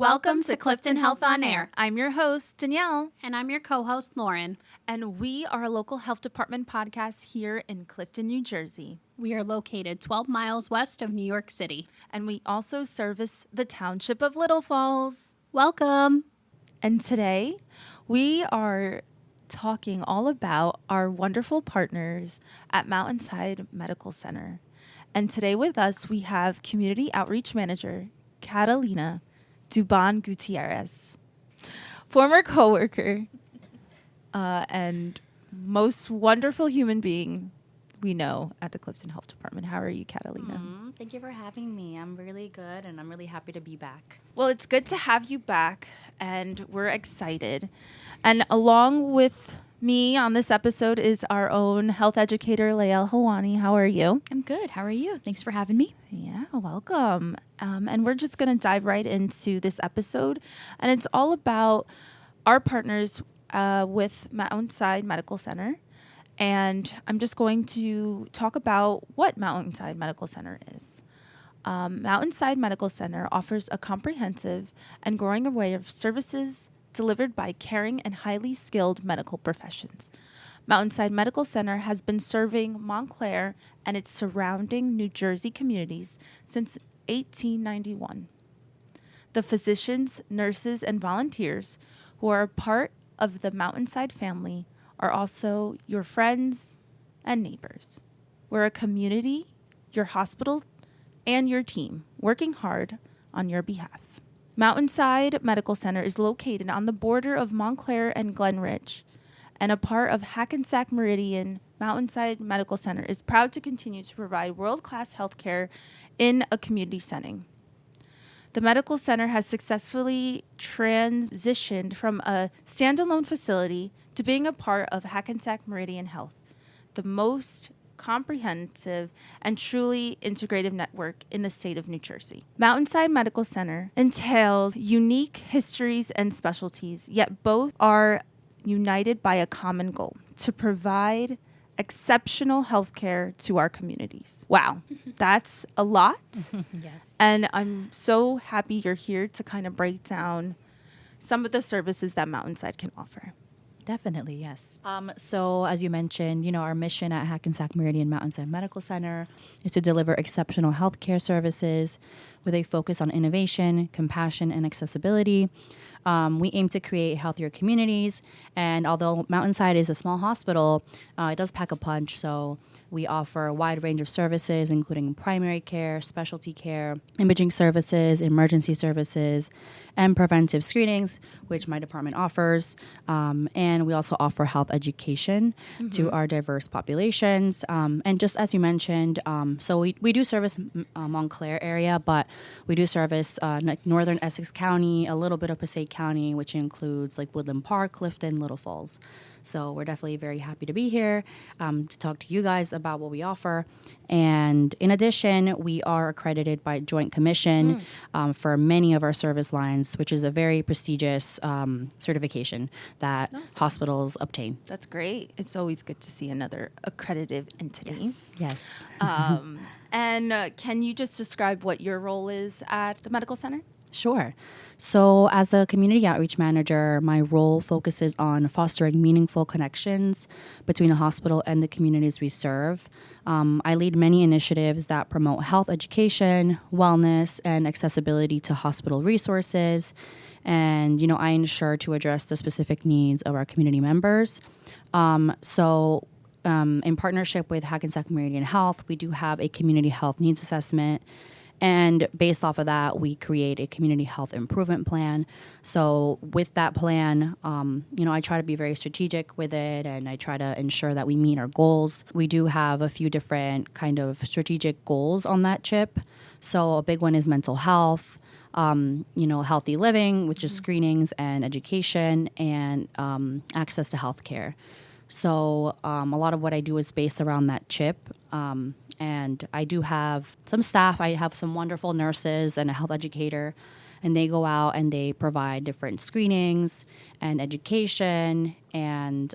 Welcome to Clifton Health On Air. I'm your host, Danielle. And I'm your co-host, Lauren. And we are a local health department podcast here in Clifton, New Jersey. We are located 12 miles west of New York City. And we also service the township of Little Falls. Welcome. And today we are talking all about our wonderful partners at Mountainside Medical Center. And today with us, we have Community Outreach Manager, Catalina Dubon-Gutierrez, former coworker and most wonderful human being we know at the Clifton Health Department. How are you, Catalina? Thank you for having me. I'm really good, and I'm really happy to be back. Well, it's good to have you back, and we're excited. And along with me on this episode is our own health educator, Lael Hawani. How are you? I'm good. How are you? Thanks for having me. Yeah, welcome. And we're just going to dive right into this episode. And it's all about our partners with Mountainside Medical Center. And I'm just going to talk about what Mountainside Medical Center is. Mountainside Medical Center offers a comprehensive and growing array of services delivered by caring and highly skilled medical professions. Mountainside Medical Center has been serving Montclair and its surrounding New Jersey communities since 1891. The physicians, nurses, and volunteers who are a part of the Mountainside family are also your friends and neighbors. We're a community, your hospital, and your team working hard on your behalf. Mountainside Medical Center is located on the border of Montclair and Glen Ridge, and a part of Hackensack Meridian Mountainside Medical Center is proud to continue to provide world-class health care in a community setting. The medical center has successfully transitioned from a standalone facility to being a part of Hackensack Meridian Health, the most comprehensive and truly integrative network in the state of New Jersey. Mountainside Medical Center entails unique histories and specialties, yet both are united by a common goal: to provide exceptional health care to our communities. Wow, that's a lot. Yes. And I'm so happy you're here to kind of break down some of the services that Mountainside can offer. Definitely, yes. So as you mentioned, our mission at Hackensack Meridian Mountainside Medical Center is to deliver exceptional healthcare services with a focus on innovation, compassion, and accessibility. We aim to create healthier communities, and although Mountainside is a small hospital, it does pack a punch. So we offer a wide range of services, including primary care, specialty care, imaging services, emergency services, and preventive screenings, which my department offers. And we also offer health education to our diverse populations. And just as you mentioned, so we do service Montclair area, but we do service northern Essex County, a little bit of Passaic County, which includes like Woodland Park, Clifton, Little Falls. So we're definitely very happy to be here to talk to you guys about what we offer. And in addition, we are accredited by Joint Commission for many of our service lines, which is a very prestigious certification that hospitals obtain. That's great. It's always good to see another accredited entity. Yes. And can you just describe what your role is at the medical center? Sure. So as a community outreach manager, my role focuses on fostering meaningful connections between the hospital and the communities we serve. I lead many initiatives that promote health education, wellness, and accessibility to hospital resources. And, I ensure to address the specific needs of our community members. In partnership with Hackensack Meridian Health, we do have a community health needs assessment. And based off of that, we create a community health improvement plan. So with that plan, I try to be very strategic with it, and I try to ensure that we meet our goals. We do have a few different kind of strategic goals on that chip. So a big one is mental health, healthy living, which is screenings and education, and access to healthcare. So a lot of what I do is based around that chip. And I do have some staff. I have some wonderful nurses and a health educator, and they go out and they provide different screenings and education, and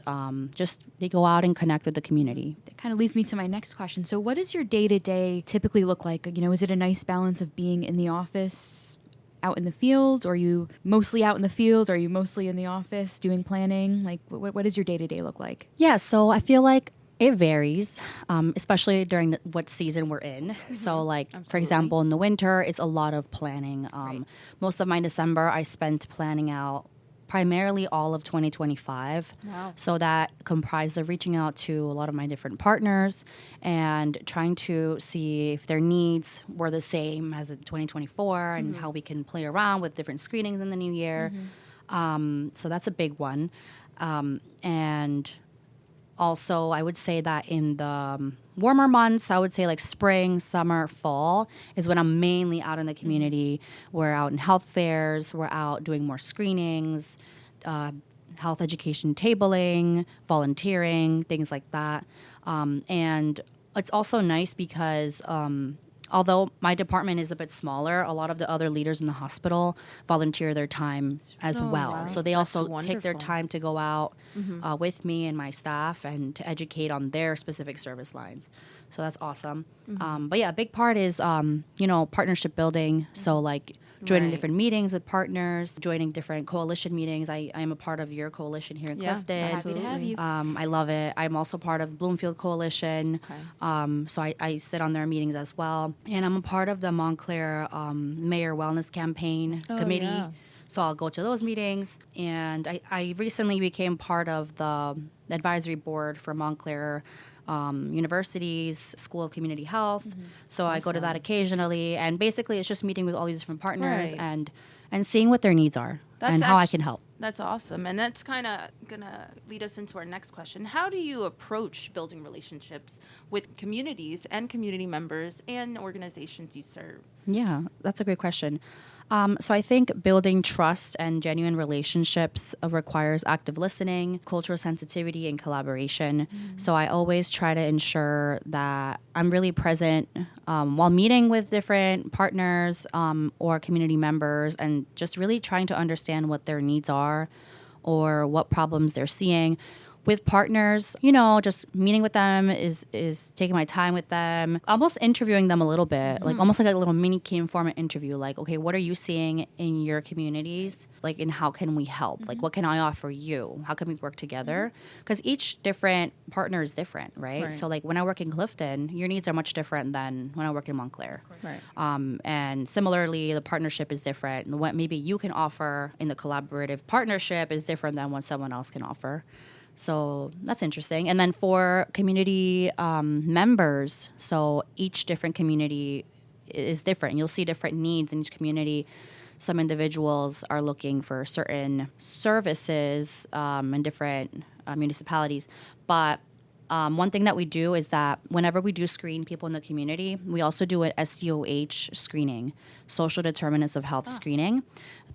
they go out and connect with the community. That kind of leads me to my next question. So what does your day-to-day typically look like? Is it a nice balance of being in the office out in the field, or are you mostly out in the field, or are you mostly in the office doing planning? Like, what does your day-to-day look like? Yeah, so I feel like it varies, especially during what season we're in. So, like, for example, in the winter, it's a lot of planning. Most of my December, I spent planning out primarily all of 2025. Wow. So that comprised of reaching out to a lot of my different partners and trying to see if their needs were the same as in 2024 and how we can play around with different screenings in the new year. So that's a big one. And also, I would say that in the warmer months, I would say like spring, summer, fall is when I'm mainly out in the community. We're out in health fairs, we're out doing more screenings, health education tabling, volunteering, things like that. And it's also nice because although my department is a bit smaller, a lot of the other leaders in the hospital volunteer their time as well. wow. So they That's also take their wonderful. time to go out with me and my staff and to educate on their specific service lines. So that's awesome. But yeah, a big part is, partnership building. So like joining Right. different meetings with partners, joining different coalition meetings. I am a part of your coalition here in Yeah, Clifton. Happy to have you. I love it. I'm also part of Bloomfield Coalition. Okay. So I sit on their meetings as well. And I'm a part of the Montclair Mayor Wellness Campaign Committee. yeah. So I'll go to those meetings. And I recently became part of the advisory board for Montclair University's School of Community Health. So I go to that occasionally. And basically, it's just meeting with all these different partners Right. and seeing what their needs are and how I can help. That's awesome. And that's kind of going to lead us into our next question. How do you approach building relationships with communities and community members and organizations you serve? Yeah, that's a great question. So I think building trust and genuine relationships requires active listening, cultural sensitivity, and collaboration. So I always try to ensure that I'm really present while meeting with different partners or community members and just really trying to understand what their needs are or what problems they're seeing. With partners, just meeting with them is taking my time with them, almost interviewing them a little bit, like almost like a little mini key informant interview. Like, okay, what are you seeing in your communities? Like, and how can we help? Like, what can I offer you? How can we work together? Because each different partner is different, right? So, like, when I work in Clifton, your needs are much different than when I work in Montclair. Right. And similarly, the partnership is different. And what maybe you can offer in the collaborative partnership is different than what someone else can offer. So that's interesting. And then for community members, so each different community is different. You'll see different needs in each community. Some individuals are looking for certain services in different municipalities. But one thing that we do is that whenever we do screen people in the community, we also do an SDOH screening, social determinants of health screening,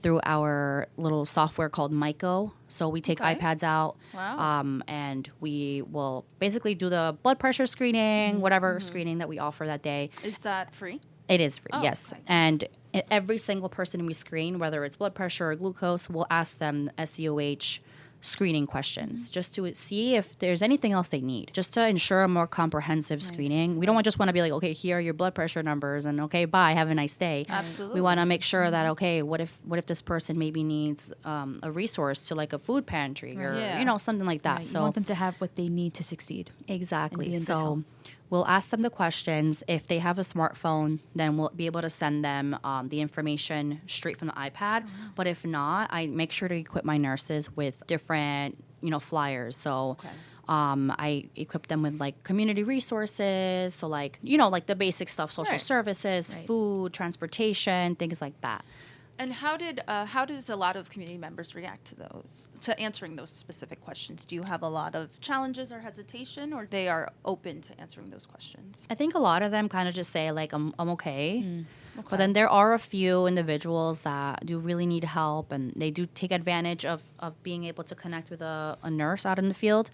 through our little software called MyCo. So we take Okay. iPads out, Wow. and we will basically do the blood pressure screening, whatever screening that we offer that day. Is that free? It is free, Oh, yes. okay. And every single person we screen, whether it's blood pressure or glucose, we'll ask them SEOH screening questions just to see if there's anything else they need, just to ensure a more comprehensive screening. We don't just want to be like, okay, here are your blood pressure numbers and okay, bye, have a nice day. Absolutely. We want to make sure that, okay, what if this person maybe needs a resource to like a food pantry or, Yeah. something like that. Right, So you want them to have what they need to succeed. and be exactly. in good So health. we'll ask them the questions. If they have a smartphone, then we'll be able to send them the information straight from the iPad. But if not, I make sure to equip my nurses with different, flyers. So I equip them with like community resources. So like, like the basic stuff, social Right. services, Right. food, transportation, things like that. And how does a lot of community members react to answering those specific questions? Do you have a lot of challenges or hesitation, or they are open to answering those questions? I think a lot of them kind of just say like, I'm okay. Okay. But then there are a few individuals that do really need help, and they do take advantage of being able to connect with a nurse out in the field.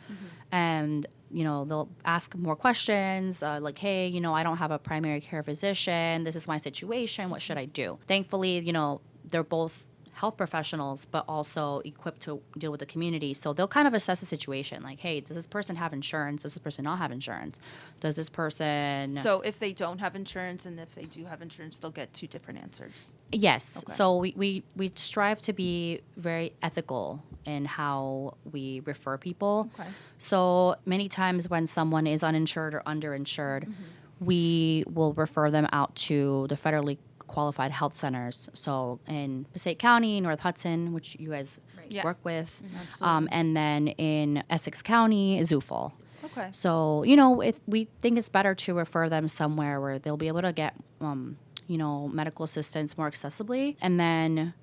And, they'll ask more questions like, hey, I don't have a primary care physician. This is my situation. What should I do? Thankfully, they're both health professionals, but also equipped to deal with the community. So they'll kind of assess the situation, like, hey, does this person have insurance? Does this person not have insurance? Does this person... So if they don't have insurance and if they do have insurance, they'll get two different answers. Yes. Okay. So we strive to be very ethical in how we refer people. Okay. So many times when someone is uninsured or underinsured, we will refer them out to the federally qualified health centers. So in Passaic County, North Hudson, which you guys Yeah. work with, Absolutely. and then in Essex County, Zufall. Okay. So, we think it's better to refer them somewhere where they'll be able to get, medical assistance more accessibly. And then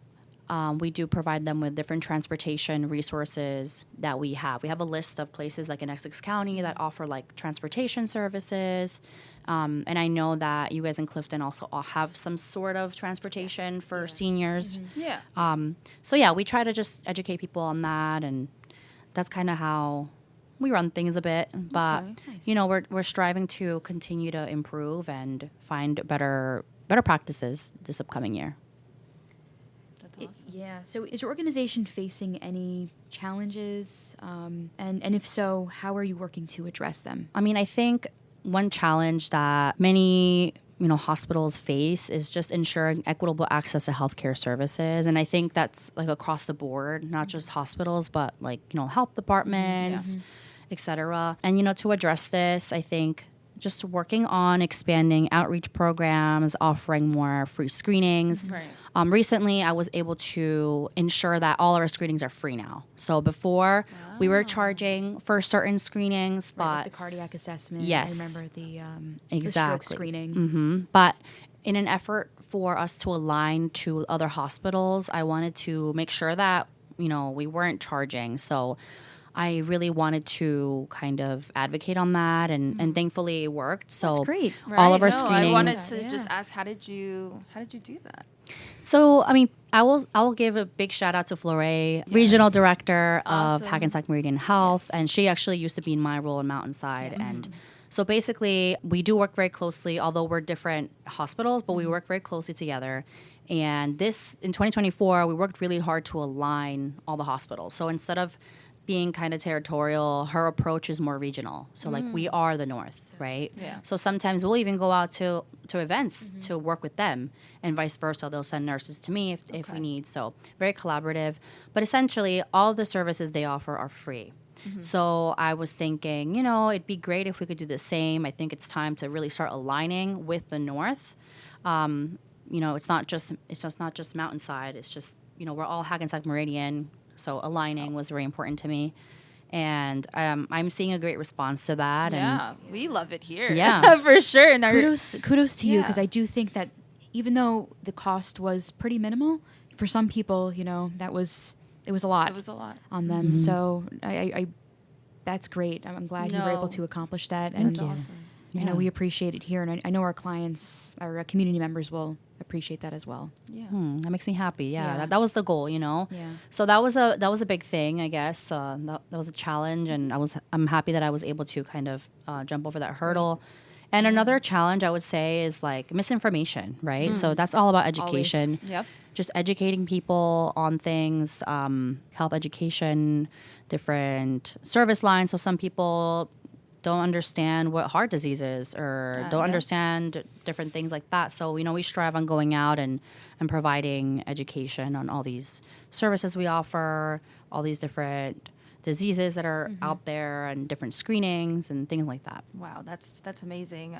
we do provide them with different transportation resources that we have. We have a list of places like in Essex County that offer like transportation services. And I know that you guys in Clifton also all have some sort of transportation for seniors. Yeah. So yeah, we try to just educate people on that, and that's kind of how we run things a bit. But Okay. we're striving to continue to improve and find better practices this upcoming year. That's awesome. Yeah. So is your organization facing any challenges? And if so, how are you working to address them? I mean, I think one challenge that many hospitals face is just ensuring equitable access to healthcare services, and I think that's like across the board, not just hospitals, but like health departments, et cetera. And to address this, I think just working on expanding outreach programs, offering more free screenings. Right. Recently, I was able to ensure that all our screenings are free now. So before, we were charging for certain screenings, but Right, like the cardiac assessment. Yes. I remember the stroke Exactly. screening. But in an effort for us to align to other hospitals, I wanted to make sure that, we weren't charging. So I really wanted to kind of advocate on that, and thankfully it worked. So That's great. all of our No, screenings. I wanted to Yeah. just ask, how did you do that? So, I mean, I will give a big shout out to Flore, regional director of Awesome. Hackensack Meridian Health, and she actually used to be in my role in Mountainside. And so basically, we do work very closely, although we're different hospitals, but we work very closely together. And this, in 2024, we worked really hard to align all the hospitals. So instead of being kind of territorial, her approach is more regional. So like we are the North, right? Yeah. So sometimes we'll even go out to events to work with them, and vice versa. They'll send nurses to me if we need. So very collaborative. But essentially, all of the services they offer are free. So I was thinking, it'd be great if we could do the same. I think it's time to really start aligning with the North. It's not just Mountainside. It's just we're all Hackensack Meridian. So aligning was very important to me, and I'm seeing a great response to that. Yeah, we love it here. Yeah. for sure. And Kudos to you, Yeah. because I do think that even though the cost was pretty minimal, for some people, it was a lot it was a lot. on them. So I that's great. I'm glad you were able No. to accomplish that. That's And awesome. I know we appreciate it here, and I know our clients, our community members will appreciate that as well. Yeah. That makes me happy. Yeah, Yeah. that was the goal. Yeah. So that was a big thing, I guess. That was a challenge, and I'm happy that I was able to kind of jump over that hurdle. And another challenge I would say is like misinformation, right? So that's all about education. Yep. Just educating people on things, health education, different service lines. So some people don't understand what heart disease is, or don't yeah. understand different things like that. So, we strive on going out and providing education on all these services we offer, all these different diseases that are out there, and different screenings and things like that. Wow, that's amazing.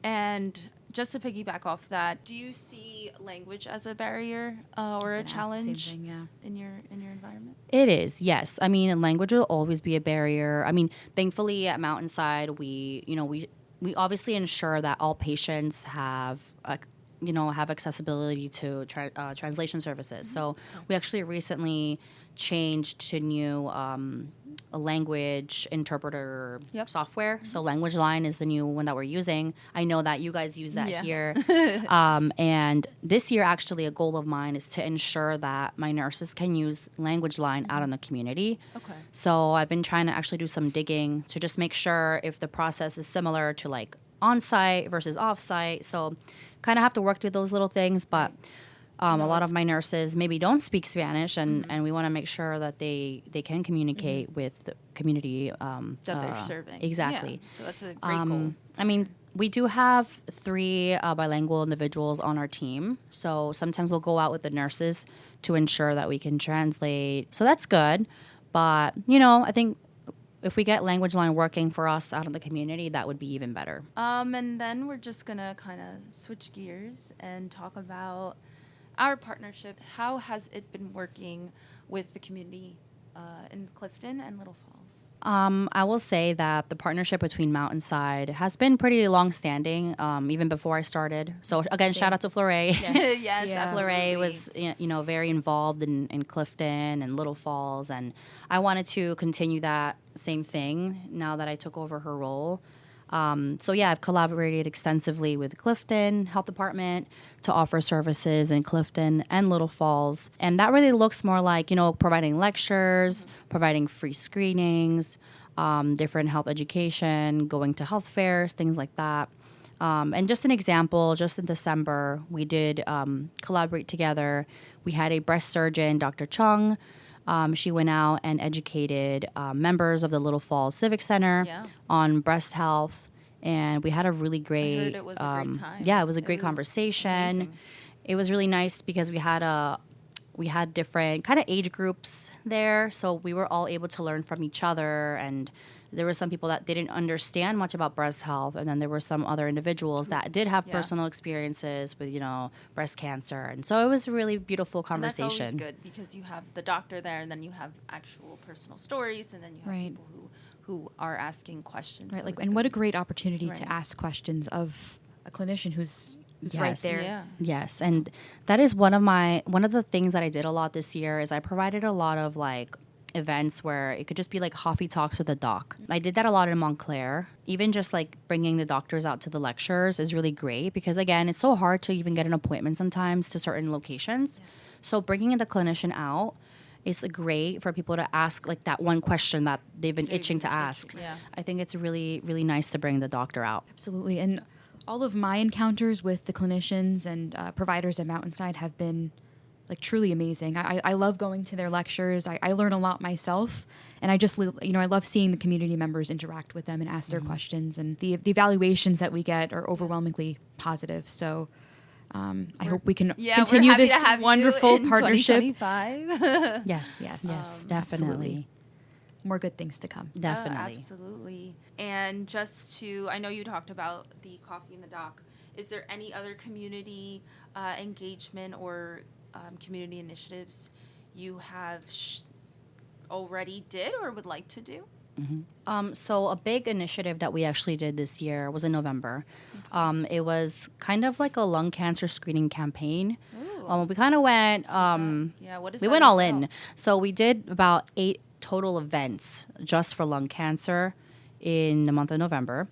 And just to piggyback off that, do you see language as a barrier or a challenge Same thing, yeah. in your environment? It is, yes. I mean, language will always be a barrier. I mean, thankfully at Mountainside, we obviously ensure that all patients have accessibility to translation services. So we actually recently changed to new a language interpreter software. So Language Line is the new one that we're using. I know that you guys use that Yes. here. And this year, actually, a goal of mine is to ensure that my nurses can use Language Line out in the community. Okay. So I've been trying to actually do some digging to just make sure if the process is similar to like on-site versus off-site. So kind of have to work through those little things, but A lot of my nurses maybe don't speak Spanish, and we want to make sure that they can communicate with the community that they're serving. Exactly. Yeah. So that's a great goal. I mean, we do have 3 bilingual individuals on our team. So sometimes we'll go out with the nurses to ensure that we can translate. So that's good. But, I think if we get language line working for us out in the community, that would be even better. And then we're just going to kind of switch gears and talk about our partnership. How has it been working with the community in Clifton and Little Falls? I will say that the partnership between Mountainside has been pretty long-standing, even before I started. So again, shout out to Fleury. Yes, Yeah. Fleury was, very involved in Clifton and Little Falls, and I wanted to continue that same thing now that I took over her role. I've collaborated extensively with Clifton Health Department to offer services in Clifton and Little Falls. And that really looks more like, providing lectures, providing free screenings, different health education, going to health fairs, things like that. And just an example, just in December, we did collaborate together. We had a breast surgeon, Dr. Chung. She went out and educated members of the Little Falls Civic Center on breast health, and we had a really great. I heard it was a great time. Yeah, it was a great conversation. Amazing. It was really nice because we had different kind of age groups there, so we were all able to learn from each other. And there were some people that didn't understand much about breast health, and then there were some other individuals that did have personal experiences with, breast cancer. And so it was a really beautiful conversation. And that's always good because you have the doctor there, and then you have actual personal stories, and then you have people who are asking questions. Right, So it's and what a good. great opportunity to ask questions of a clinician who's right there. Yeah. Yes, and that is one of the things that I did a lot this year is I provided a lot of events where it could just be like coffee talks with a doc. I did that a lot in Montclair. Even just bringing the doctors out to the lectures is really great because again, it's so hard to even get an appointment sometimes to certain locations. Yes. So bringing the clinician out is great for people to ask that one question that they've been itching to ask. Yeah. I think it's really, really nice to bring the doctor out. Absolutely. And all of my encounters with the clinicians and providers at Mountainside have been truly amazing. I love going to their lectures. I learn a lot myself, and I love seeing the community members interact with them and ask their questions. And the evaluations that we get are overwhelmingly positive. So I hope we can continue this wonderful partnership. 2025. Yes, definitely. Absolutely. More good things to come. Definitely. Absolutely. And I know you talked about the coffee in the dock. Is there any other community engagement or community initiatives you have already did or would like to do? Mm-hmm. So a big initiative that we actually did this year was in November. Okay. It was kind of like a lung cancer screening campaign. We kind of went, we went all in. So we did about 8 total events just for lung cancer in the month of November.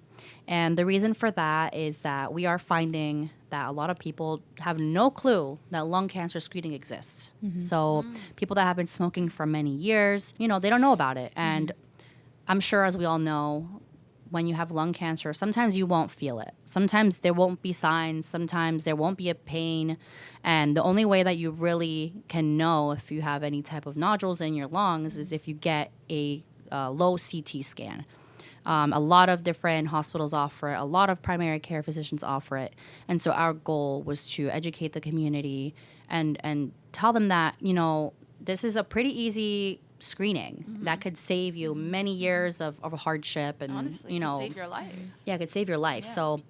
And the reason for that is that we are finding that a lot of people have no clue that lung cancer screening exists. Mm-hmm. So people that have been smoking for many years, they don't know about it. And I'm sure, as we all know, when you have lung cancer, sometimes you won't feel it. Sometimes there won't be signs. Sometimes there won't be a pain. And the only way that you really can know if you have any type of nodules in your lungs is if you get a low CT scan. A lot of different hospitals offer it. A lot of primary care physicians offer it. And so our goal was to educate the community and tell them that, this is a pretty easy screening that could save you many years of hardship. And, honestly, could save your life. Yeah, it could save your life. Yeah. So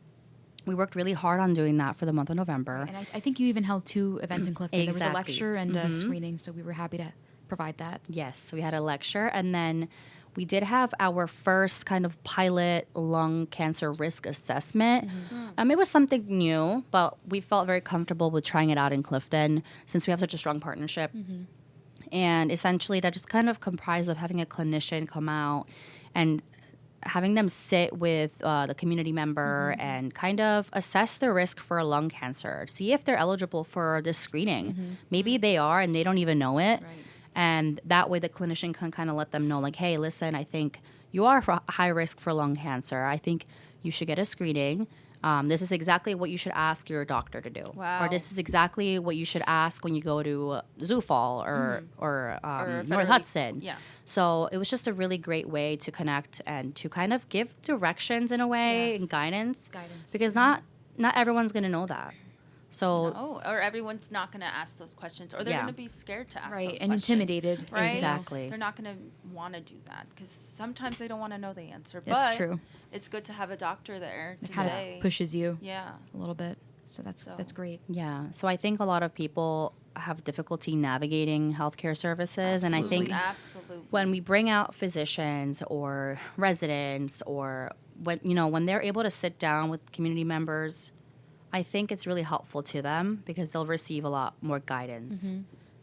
we worked really hard on doing that for the month of November. And I think you even held 2 events in Clifton. Exactly. There was a lecture and a screening, so we were happy to provide that. Yes, we had a lecture, and then we did have our first kind of pilot lung cancer risk assessment. It was something new, but we felt very comfortable with trying it out in Clifton since we have such a strong partnership. And essentially that just kind of comprised of having a clinician come out and having them sit with the community member and kind of assess their risk for lung cancer, see if they're eligible for this screening. Maybe they are and they don't even know it. Right. And that way the clinician can kind of let them know, hey, listen, I think you are high risk for lung cancer. I think you should get a screening. This is exactly what you should ask your doctor to do. Wow. Or this is exactly what you should ask when you go to Zoo Fall or Or North federally- Hudson. yeah. So it was just a really great way to connect and to kind of give directions in a way Yes. and guidance. Guidance. Because not everyone's going to know that. So Oh, or everyone's not going to ask those questions, or they're Yeah. going to be scared to ask Right, those and questions. intimidated. Right? Exactly. They're not going to want to do that because sometimes they don't want to know the answer. That's but true. It's good to have a doctor there It to kind say, of pushes you yeah. a little bit. So that's So- that's great. yeah. So I think a lot of people have difficulty navigating healthcare services. And I think Absolutely. when we bring out physicians or residents or when they're able to sit down with community members, I think it's really helpful to them because they'll receive a lot more guidance.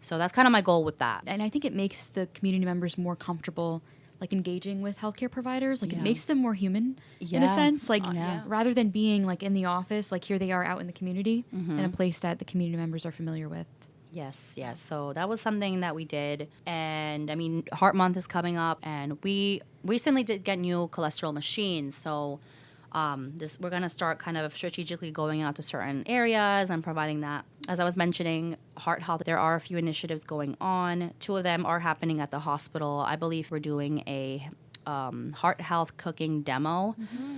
So that's kind of my goal with that. And I think it makes the community members more comfortable, like engaging with healthcare providers. Like Yeah. it makes them more human in a Yeah. sense. Like Yeah. rather than being like in the office, like here they are out in the community Mm-hmm. in a place that the community members are familiar with. Yes. So that was something that we did. And I mean, Heart Month is coming up, and we recently did get new cholesterol machines. So we're going to start kind of strategically going out to certain areas and providing that. As I was mentioning, heart health, there are a few initiatives going on. 2 of them are happening at the hospital. I believe we're doing a heart health cooking demo.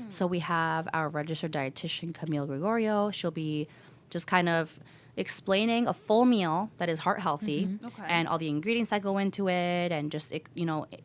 So we have our registered dietitian, Camille Gregorio. She'll be just kind of explaining a full meal that is heart healthy Okay. and all the ingredients that go into it, and just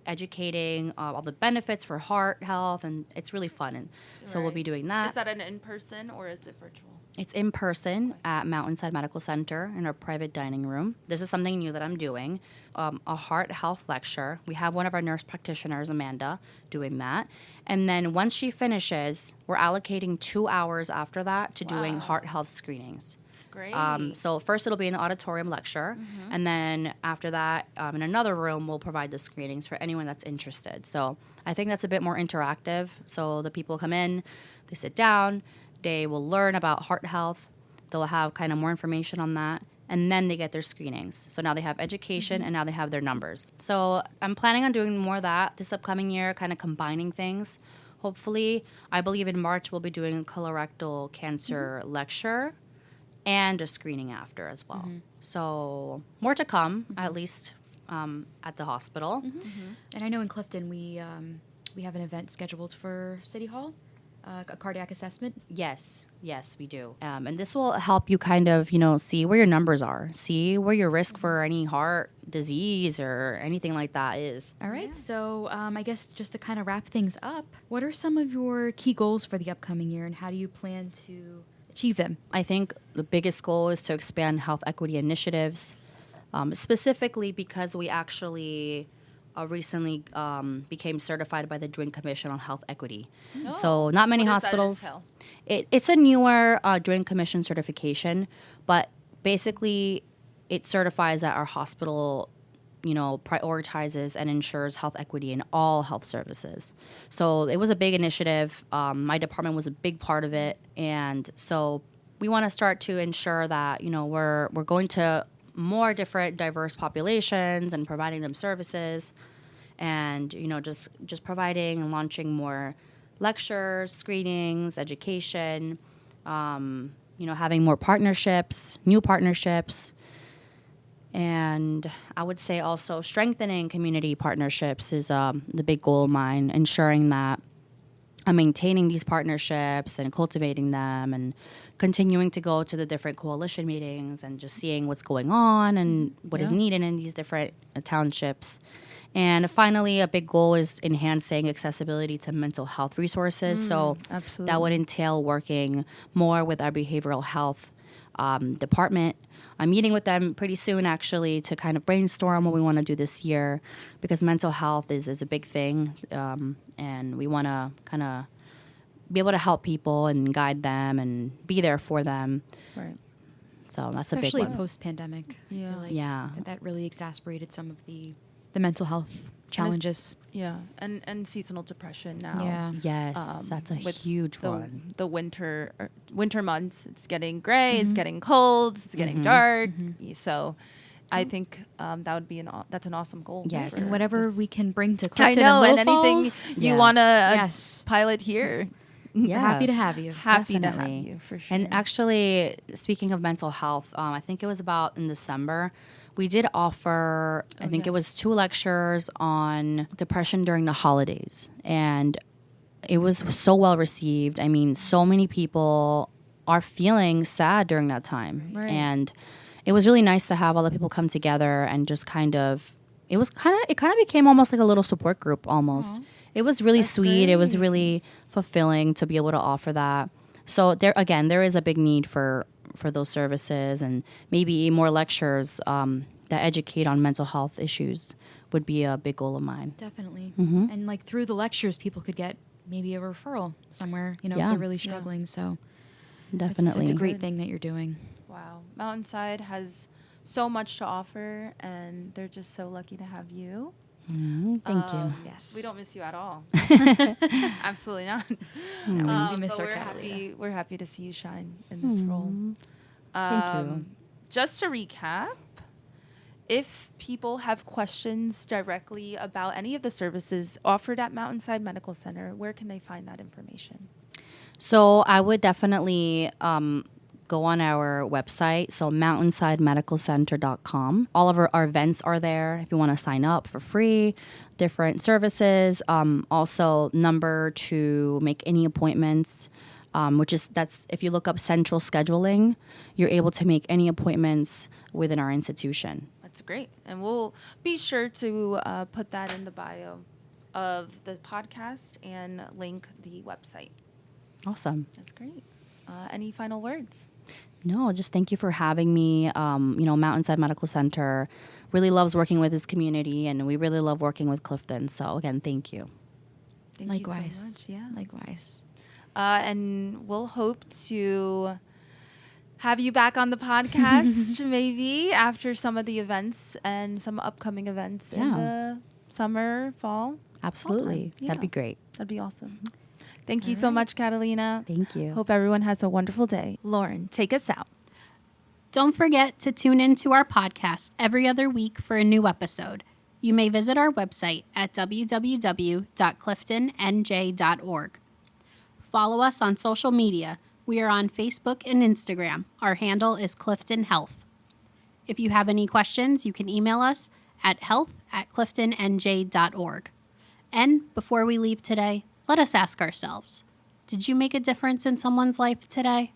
educating all the benefits for heart health, and it's really fun. And so we'll be Right. doing that. Is that an in-person or is it virtual? It's in person at Mountainside Medical Center in our private dining room. This is something new that I'm doing, a heart health lecture. We have one of our nurse practitioners, Amanda, doing that. And then once she finishes, we're allocating 2 hours after that to doing Wow. heart health screenings. Great. So first it'll be an auditorium lecture, and then after that, in another room, we'll provide the screenings for anyone that's interested. So I think that's a bit more interactive. So the people come in, they sit down, they will learn about heart health, they'll have kind of more information on that, and then they get their screenings. So now they have education, and now they have their numbers. So I'm planning on doing more of that this upcoming year, kind of combining things. Hopefully, I believe in March we'll be doing a colorectal cancer lecture and a screening after as well. So more to come, at least at the hospital. And I know in Clifton we have an event scheduled for City Hall, a cardiac assessment. Yes, we do. And this will help you kind of, see where your numbers are, see where your risk for any heart disease or anything like that is. All right. So I guess just to kind of wrap things up, what are some of your key goals for the upcoming year, and how do you plan to achieve them? I think the biggest goal is to expand health equity initiatives, specifically because we actually recently became certified by the Joint Commission on Health Equity. So not many What does that hospitals. entail? It's a newer Joint Commission certification, but basically it certifies that our hospital prioritizes and ensures health equity in all health services. So it was a big initiative. My department was a big part of it. And so we want to start to ensure that, we're going to more different diverse populations and providing them services, and, just providing and launching more lectures, screenings, education, having more partnerships, new partnerships. And I would say also strengthening community partnerships is the big goal of mine, ensuring that I'm maintaining these partnerships and cultivating them and continuing to go to the different coalition meetings and just seeing what's going on and what is needed in these different townships. And finally, a big goal is enhancing accessibility to mental health resources. So absolutely. that would entail working more with our behavioral health department. I'm meeting with them pretty soon, actually, to kind of brainstorm what we want to do this year, because mental health is a big thing, and we want to kind of be able to help people and guide them and be there for them. Right. So that's a big Especially one. post-pandemic. I Yeah. feel like Yeah. that really exacerbated some of the mental health challenges. Yeah. And seasonal depression now. Yeah. Yes, that's a with huge the, one. The winter months, it's getting gray, it's getting cold, it's getting dark. So I think that would be that's an awesome goal. Yes. for And whatever this. we can bring to I Clifton know, and and Little anything Falls. you Yeah. want to Yes. pilot here, Yeah. We're happy to have you. Happy to Definitely. have you for sure. And actually, speaking of mental health, I think it was about in December, we did offer, I think it was 2 lectures on depression during the holidays. And it was so well received. I mean, so many people are feeling sad during that time. Right. And it was really nice to have all the people come together and just it kind of became almost like a little support group almost. Aww. It was really That's sweet. It was great. really fulfilling to be able to offer that. So there is a big need for those services, and maybe more lectures that educate on mental health issues would be a big goal of mine. Definitely. Mm-hmm. And like through the lectures, people could get maybe a referral somewhere, if Yeah. they're really struggling. So Definitely. it's a great thing that you're doing. Wow. Mountainside has so much to offer, and they're just so lucky to have you. Thank you. Yes. We don't miss you at all. Absolutely not. No, we miss But our we're Catalina. happy. We're happy to see you shine in this role. Thank you. Just to recap, if people have questions directly about any of the services offered at Mountainside Medical Center, where can they find that information? So I would definitely go on our website, so mountainsidemedicalcenter.com. All of our events are there if you want to sign up for free, different services. Also, number to make any appointments, that's if you look up central scheduling, you're able to make any appointments within our institution. That's great. And we'll be sure to put that in the bio of the podcast and link the website. Awesome. That's great. Any final words? No, just thank you for having me. Mountainside Medical Center really loves working with this community, and we really love working with Clifton. So again, thank you. Thank Likewise. you so much. Yeah. Likewise. And we'll hope to have you back on the podcast maybe after some of the events and some upcoming events in the summer, fall. Absolutely. Yeah. That'd be great. That'd be awesome. Thank you so much, Catalina. Thank you. Hope everyone has a wonderful day. Lauren, take us out. Don't forget to tune in to our podcast every other week for a new episode. You may visit our website at www.cliftonnj.org. Follow us on social media. We are on Facebook and Instagram. Our handle is Clifton Health. If you have any questions, you can email us at health@cliftonnj.org. And before we leave today, let us ask ourselves, did you make a difference in someone's life today?